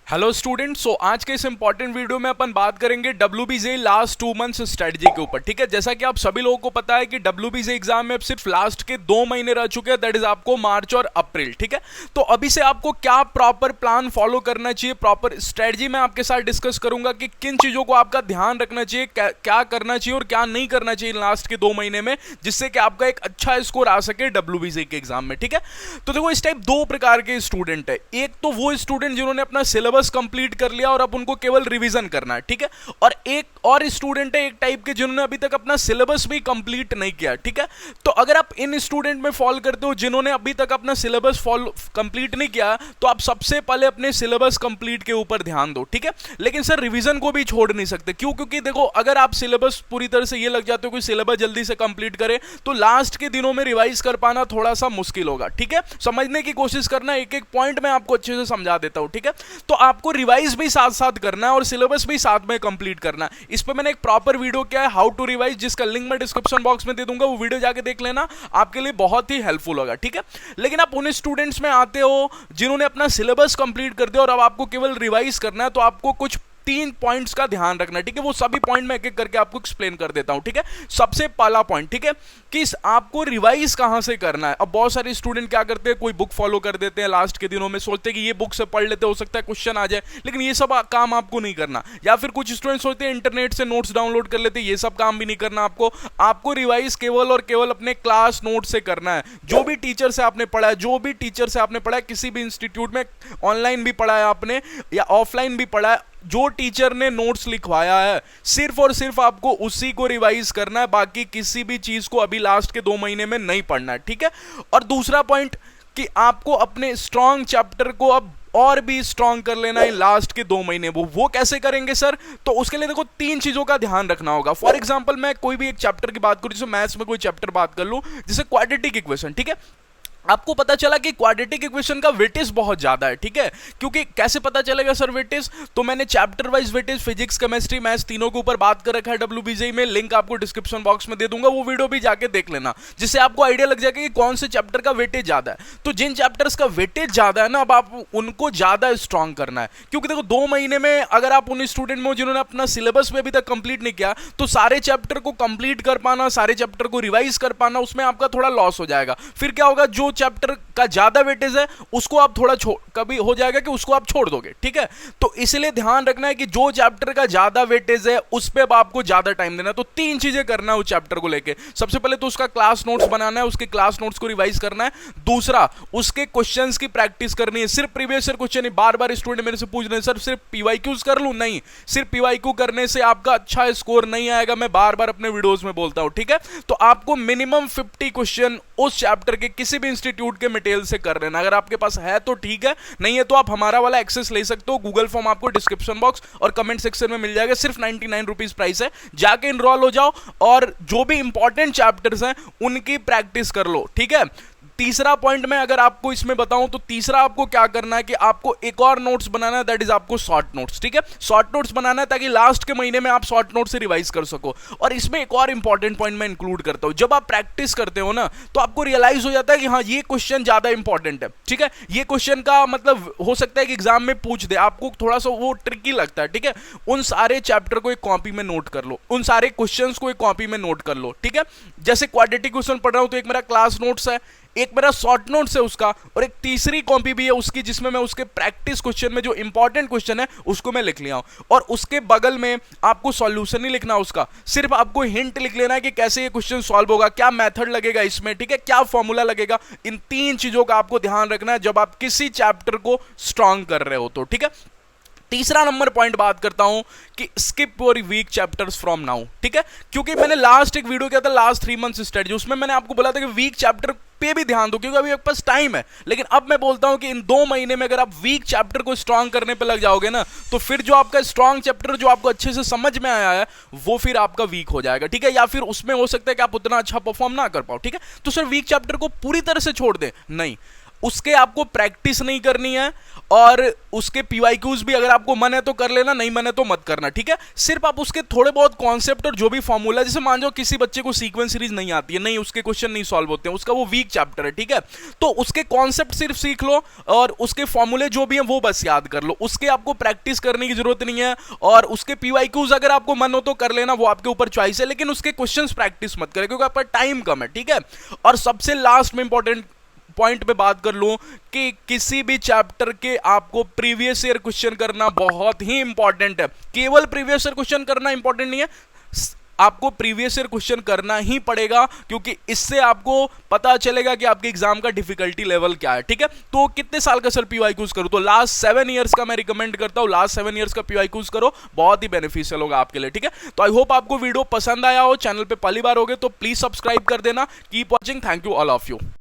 Hello students. सो आज के इस इंपॉर्टेंट वीडियो में अपन बात करेंगे WBJ लास्ट 2 मंथ्स स्ट्रेटजी के ऊपर। ठीक है, जैसा कि आप सभी लोगों को पता है कि WBJ एग्जाम में अब सिर्फ लास्ट के 2 महीने रह चुके हैं, दैट इज आपको मार्च और अप्रैल। ठीक है, तो अभी से आपको क्या प्रॉपर प्लान फॉलो करना चाहिए, प्रॉपर स्ट्रेटजी मैं आपके साथ डिस्कस करूंगा कि किन चीजों को आपका ध्यान रखना चाहिए, क्या करना चाहिए और क्या नहीं करना चाहिए लास्ट के 2 महीने में, जिससे कि आपका एक अच्छा स्कोर आ सके WBJ के एग्जाम में। ठीक है, तो देखो इस टाइप दो प्रकार के स्टूडेंट है। एक तो वो स्टूडेंट जिन्होंने अपना सिलेबस कंप्लीट कर लिया और अब उनको केवल रिवीजन करना है। ठीक है, और एक और स्टूडेंट है एक टाइप के जिन्होंने अभी तक अपना सिलेबस भी कंप्लीट नहीं किया। ठीक है, तो अगर आप इन स्टूडेंट में फॉल करते हो जिन्होंने अभी तक अपना सिलेबस कंप्लीट नहीं किया, तो आप सबसे पहले अपने सिलेबस कंप्लीट के ऊपर ध्यान दो। ठीक है, लेकिन सर रिवीजन को भी छोड़ नहीं सकते। क्यों? क्योंकि देखो अगर आप सिलेबस पूरी तरह से ये लग जाते हो कि सिलेबस जल्दी से कंप्लीट करे, तो लास्ट के दिनों में रिवाइज कर पाना थोड़ा सा मुश्किल होगा। ठीक है, समझने की कोशिश करना, एक एक पॉइंट मैं आपको अच्छे से समझा देता हूं। ठीक है, तो आपको रिवाइज भी साथ साथ करना है और सिलेबस भी साथ में कंप्लीट करना है। इस पर मैंने एक प्रॉपर वीडियो किया है, हाउ टू रिवाइज, जिसका लिंक मैं डिस्क्रिप्शन बॉक्स में दे दूंगा, वो वीडियो जाके देख लेना, आपके लिए बहुत ही हेल्पफुल होगा। ठीक है, लेकिन आप उन स्टूडेंट्स में आते हो जिन्होंने अपना सिलेबस कंप्लीट कर दिया और अब आपको केवल रिवाइज करना है, तो आपको कुछ 3 पॉइंट्स का ध्यान रखना है। ठीक है, वो सभी पॉइंट मैं एक एक करके आपको एक्सप्लेन कर देता हूं। ठीक है, सबसे पहला पॉइंट, ठीक है, कि आपको रिवाइज कहां से करना है। अब बहुत सारे स्टूडेंट क्या करते हैं, कोई बुक फॉलो कर देते हैं लास्ट के दिनों में, सोचते हैं कि ये बुक से पढ़ लेते, हो सकता है क्वेश्चन आ जाए, लेकिन ये सब काम आपको नहीं करना। या फिर कुछ स्टूडेंट सोचते हैं इंटरनेट से नोट्स डाउनलोड कर लेते हैं, ये सब काम भी नहीं करना आपको रिवाइज केवल और केवल अपने क्लास नोट से करना है। जो भी टीचर से आपने पढ़ा है, किसी भी इंस्टीट्यूट में ऑनलाइन भी पढ़ा है आपने या ऑफलाइन भी पढ़ा है, जो टीचर ने नोट्स लिखवाया है सिर्फ और सिर्फ आपको उसी को रिवाइज करना है, बाकी किसी भी चीज को अभी लास्ट के 2 महीने में नहीं पढ़ना है। ठीक है, और दूसरा पॉइंट कि आपको अपने स्ट्रॉन्ग चैप्टर को अब और भी स्ट्रॉन्ग कर लेना है लास्ट के 2 महीने। वो कैसे करेंगे सर? तो उसके लिए देखो 3 चीजों का ध्यान रखना होगा। फॉर एग्जाम्पल मैं कोई भी एक चैप्टर की बात करूं, जैसे मैथ्स में कोई चैप्टर बात कर लूं, जैसे क्वाड्रेटिक इक्वेशन। ठीक है, आपको पता चला कि क्वाड्रेटिक इक्वेशन का वेटेज बहुत ज्यादा है। ठीक है, क्योंकि कैसे पता चलेगा सर वेटेज? तो मैंने chapter wise weightage physics, chemistry, maths तीनों के ऊपर बात कर रखा है WBJ में, लिंक आपको डिस्क्रिप्शन बॉक्स में दे दूंगा, वो वीडियो भी जाके देख लेना, जिससे आपको आइडिया लग जाएगा कि कौन से चैप्टर का वेटेज ज्यादा है। तो जिन चैप्टर्स का वेटेज ज्यादा है ना, अब आप उनको ज्यादा स्ट्रॉन्ग करना है। क्योंकि देखो 2 महीने में अगर आप उन स्टूडेंट में जिन्होंने अपना सिलेबस में अभी तक कंप्लीट नहीं किया, तो सारे चैप्टर को कंप्लीट कर पाना, सारे चैप्टर को रिवाइज कर पाना, उसमें आपका थोड़ा लॉस हो जाएगा। फिर क्या होगा, जो चैप्टर का ज्यादा वेटेज है उसको आप थोड़ा कभी हो जाएगा कि उसको आप छोड़ दोगे। ठीक है, तो इसलिए ध्यान रखना है कि जो चैप्टर का ज्यादा वेटेज है उस पे आपको ज्यादा टाइम देना है। तो 3 चीजें करना है उस चैप्टर को लेके। सबसे पहले तो उसका क्लास नोट्स बनाना है, उसके क्लास नोट्स को रिवाइज करना है। दूसरा, उसके क्वेश्चंस की प्रैक्टिस करनी है। सिर्फ प्रीवियस ईयर क्वेश्चन, बार बार स्टूडेंट मेरे से पूछ रहे हैं सर सिर्फ PYQs कर लूं? नहीं, सिर्फ PYQ करने से आपका अच्छा स्कोर नहीं आएगा, मैं बार बार अपने वीडियोस में बोलता हूं। ठीक है, तो आपको मिनिमम 50 क्वेश्चन उस चैप्टर के किसी भी इंस्टीट्यूट के मटेरियल से कर लेना। अगर आपके पास है तो ठीक है, नहीं है तो आप हमारा वाला एक्सेस ले सकते हो। गूगल फॉर्म आपको डिस्क्रिप्शन बॉक्स और कमेंट सेक्शन में मिल जाएगा, सिर्फ 99 रुपीज प्राइस है। जाके इनरोल हो जाओ और जो भी इंपॉर्टेंट चैप्टर्स हैं उनकी प्रैक्टिस कर लो। ठीक है, तीसरा पॉइंट मैं अगर आपको इसमें बताऊं तो तीसरा आपको क्या करना है कि आपको एक और नोट्स बनाना है, दैट इज आपको शॉर्ट नोट्स। ठीक है, शॉर्ट नोट्स बनाना है ताकि लास्ट के महीने में आप शॉर्ट नोट से रिवाइज कर सको। और इसमें एक और इंपॉर्टेंट पॉइंट मैं इंक्लूड करता हूं, जब आप प्रैक्टिस करते हो ना, तो आपको रियलाइज हो जाता है कि हाँ ये क्वेश्चन ज्यादा इंपॉर्टेंट है। ठीक है, ये क्वेश्चन का मतलब हो सकता है कि एग्जाम में पूछ दे, आपको थोड़ा सा वो ट्रिकी लगता है। ठीक है, उन सारे चैप्टर को एक कॉपी में नोट कर लो, उन सारे क्वेश्चन को एक कॉपी में नोट कर लो। ठीक है, जैसे क्वाड्रेटिक क्वेश्चन पढ़ रहा हूं तो एक मेरा क्लास नोट्स है, एक मेरा शॉर्ट नोट्स है उसका, और एक तीसरी कॉपी भी है उसकी जिसमें मैं उसके प्रैक्टिस क्वेश्चन में जो इंपॉर्टेंट क्वेश्चन है उसको मैं लिख लिया हूं। और उसके बगल में आपको सॉल्यूशन नहीं लिखना उसका, सिर्फ आपको हिंट लिख लेना है कि कैसे ये क्वेश्चन सॉल्व होगा, क्या मेथड लगेगा इसमें, ठीक है, क्या फॉर्मूला लगेगा। इन 3 चीजों का आपको ध्यान रखना है जब आप किसी चैप्टर को स्ट्रॉन्ग कर रहे हो तो। ठीक है, तीसरा नंबर पॉइंट बात करता हूं कि skip your weak chapters from now. ठीक है, क्योंकि मैंने लास्ट एक वीडियो किया था लास्ट 3 मंथ्स स्ट्रेटजी, उसमें मैंने आपको बोला था कि वीक चैप्टर पे भी ध्यान दो, क्योंकि अभी आपके पास टाइम है। लेकिन अब मैं बोलता हूं कि इन 2 महीने में अगर आप वीक चैप्टर को स्ट्रॉन्ग करने पे लग जाओगे ना, तो फिर जो आपका स्ट्रॉन्ग चैप्टर जो आपको अच्छे से समझ में आया है वो फिर आपका वीक हो जाएगा। ठीक है, या फिर उसमें हो सकता है कि आप उतना अच्छा परफॉर्म ना कर पाओ। ठीक है, तो सर वीक चैप्टर को पूरी तरह से छोड़ दें? नहीं, उसके आपको प्रैक्टिस नहीं करनी है, और उसके पीवाईक्यूज भी अगर आपको मन है तो कर लेना, नहीं मन है तो मत करना, ठीक है। सिर्फ आप उसके थोड़े बहुत कॉन्सेप्ट और जो भी फॉर्मूला, जैसे मान जाओ किसी बच्चे को सीक्वेंस सीरीज नहीं आती है, नहीं उसके क्वेश्चन नहीं सॉल्व होते हैं, उसका वो वीक चैप्टर है, ठीक है, तो उसके कॉन्सेप्ट सिर्फ सीख लो और उसके फॉर्मूले जो भी हैं वो बस याद कर लो, उसके आपको प्रैक्टिस करने की जरूरत नहीं है। और उसके पीवाईक्यूज अगर आपको मन हो तो कर लेना, वो आपके ऊपर चॉइस है, लेकिन उसके क्वेश्चंस प्रैक्टिस मत करें क्योंकि आपका टाइम कम है, ठीक है। और सबसे लास्ट में इंपॉर्टेंट पॉइंट पे बात कर लूं कि किसी भी चैप्टर के आपको प्रीवियस ईयर क्वेश्चन करना बहुत ही इंपॉर्टेंट है। केवल प्रीवियस ईयर क्वेश्चन करना इंपॉर्टेंट नहीं है, आपको प्रीवियस ईयर क्वेश्चन करना ही पड़ेगा, क्योंकि इससे आपको पता चलेगा कि आपके एग्जाम का डिफिकल्टी लेवल क्या है, ठीक है। तो कितने साल का सर पीवाईक्यूज करूं, तो लास्ट 7 ईयर्स का मैं रिकमेंड करता हूं, लास्ट 7 ईयर्स का पीवाईक्यूज करो, बहुत ही बेनिफिशियल होगा आपके लिए, ठीक है। तो आई होप आपको वीडियो पसंद आया हो, चैनल पे पहली बार हो गए तो प्लीज सब्सक्राइब कर देना। Keep watching, thank you all of you.